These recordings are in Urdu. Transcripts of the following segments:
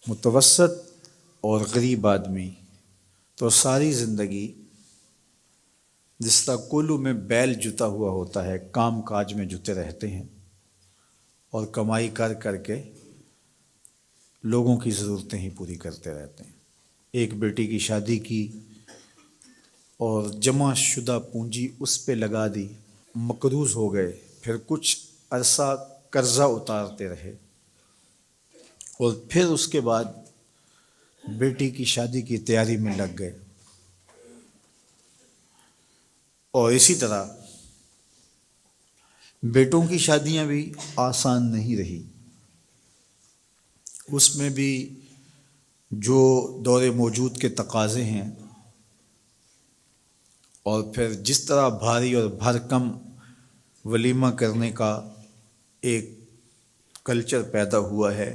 متوسط اور غریب آدمی تو ساری زندگی جس طرح کولو میں بیل جتا ہوا ہوتا ہے کام کاج میں جتے رہتے ہیں اور کمائی کر کر کے لوگوں کی ضرورتیں ہی پوری کرتے رہتے ہیں۔ ایک بیٹی کی شادی کی اور جمع شدہ پونجی اس پہ لگا دی، مقروض ہو گئے، پھر کچھ عرصہ قرضہ اتارتے رہے اور پھر اس کے بعد بیٹی کی شادی کی تیاری میں لگ گئے۔ اور اسی طرح بیٹوں کی شادیاں بھی آسان نہیں رہی، اس میں بھی جو دور موجود کے تقاضے ہیں اور پھر جس طرح بھاری اور بھرکم ولیمہ کرنے کا ایک کلچر پیدا ہوا ہے،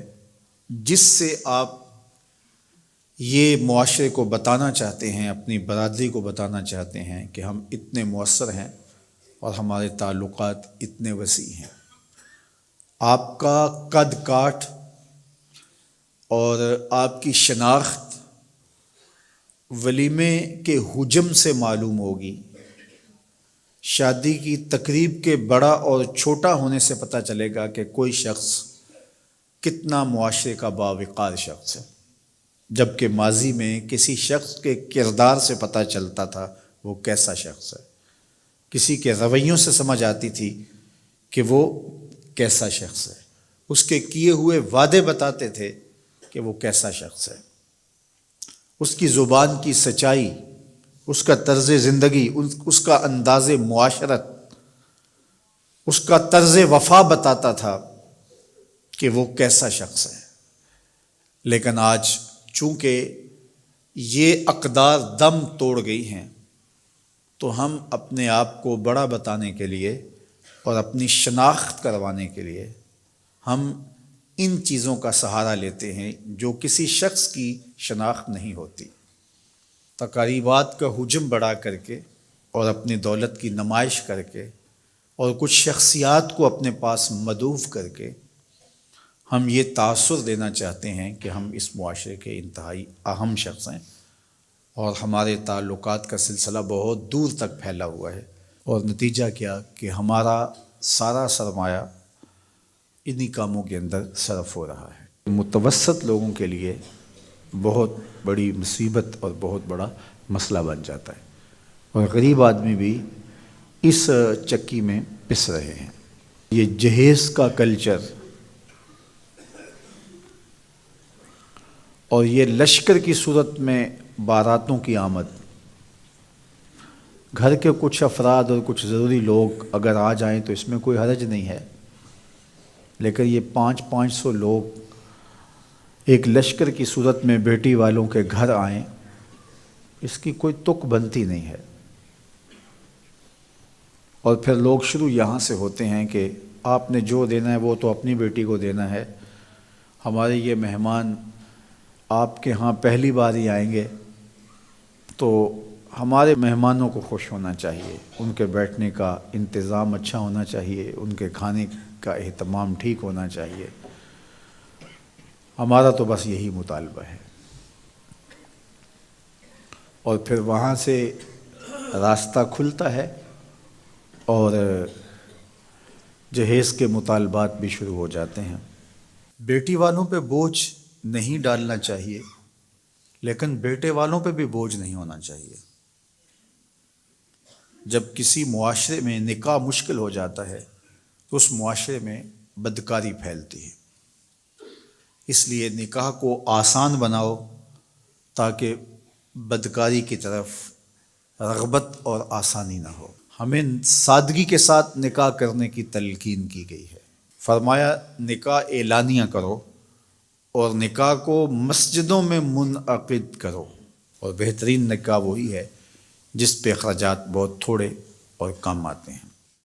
جس سے آپ یہ معاشرے کو بتانا چاہتے ہیں، اپنی برادری کو بتانا چاہتے ہیں کہ ہم اتنے مؤثر ہیں اور ہمارے تعلقات اتنے وسیع ہیں۔ آپ کا قد کاٹ اور آپ کی شناخت ولیمے کے حجم سے معلوم ہوگی، شادی کی تقریب کے بڑا اور چھوٹا ہونے سے پتہ چلے گا کہ کوئی شخص کتنا معاشرے کا باوقار شخص ہے، جبکہ ماضی میں کسی شخص کے کردار سے پتہ چلتا تھا وہ کیسا شخص ہے، کسی کے رویوں سے سمجھ آتی تھی کہ وہ کیسا شخص ہے، اس کے کیے ہوئے وعدے بتاتے تھے کہ وہ کیسا شخص ہے، اس کی زبان کی سچائی، اس کا طرز زندگی، اس کا انداز معاشرت، اس کا طرز وفا بتاتا تھا کہ وہ کیسا شخص ہے۔ لیکن آج چونکہ یہ اقدار دم توڑ گئی ہیں تو ہم اپنے آپ کو بڑا بتانے کے لیے اور اپنی شناخت کروانے کے لیے ہم ان چیزوں کا سہارا لیتے ہیں جو کسی شخص کی شناخت نہیں ہوتی۔ تقریبات کا حجم بڑھا کر کے اور اپنی دولت کی نمائش کر کے اور کچھ شخصیات کو اپنے پاس مدعو کر کے ہم یہ تاثر دینا چاہتے ہیں کہ ہم اس معاشرے کے انتہائی اہم شخص ہیں اور ہمارے تعلقات کا سلسلہ بہت دور تک پھیلا ہوا ہے، اور نتیجہ کیا کہ ہمارا سارا سرمایہ انہی کاموں کے اندر صرف ہو رہا ہے۔ متوسط لوگوں کے لیے بہت بڑی مصیبت اور بہت بڑا مسئلہ بن جاتا ہے، اور غریب آدمی بھی اس چکی میں پس رہے ہیں۔ یہ جہیز کا کلچر اور یہ لشکر کی صورت میں باراتوں کی آمد، گھر کے کچھ افراد اور کچھ ضروری لوگ اگر آ جائیں تو اس میں کوئی حرج نہیں ہے، لیکن یہ 500 لوگ ایک لشکر کی صورت میں بیٹی والوں کے گھر آئیں، اس کی کوئی تک بنتی نہیں ہے۔ اور پھر لوگ شروع یہاں سے ہوتے ہیں کہ آپ نے جو دینا ہے وہ تو اپنی بیٹی کو دینا ہے، ہمارے یہ مہمان آپ کے ہاں پہلی بار ہی آئیں گے تو ہمارے مہمانوں کو خوش ہونا چاہیے، ان کے بیٹھنے کا انتظام اچھا ہونا چاہیے، ان کے کھانے کا اہتمام ٹھیک ہونا چاہیے، ہمارا تو بس یہی مطالبہ ہے۔ اور پھر وہاں سے راستہ کھلتا ہے اور جہیز کے مطالبات بھی شروع ہو جاتے ہیں۔ بیٹی والوں پہ بوجھ نہیں ڈالنا چاہیے، لیکن بیٹے والوں پہ بھی بوجھ نہیں ہونا چاہیے۔ جب کسی معاشرے میں نکاح مشکل ہو جاتا ہے تو اس معاشرے میں بدکاری پھیلتی ہے، اس لیے نکاح کو آسان بناؤ تاکہ بدکاری کی طرف رغبت اور آسانی نہ ہو۔ ہمیں سادگی کے ساتھ نکاح کرنے کی تلقین کی گئی ہے، فرمایا نکاح اعلانیہ کرو اور نکاح کو مسجدوں میں منعقد کرو، اور بہترین نکاح وہی ہے جس پہ اخراجات بہت تھوڑے اور کم آتے ہیں۔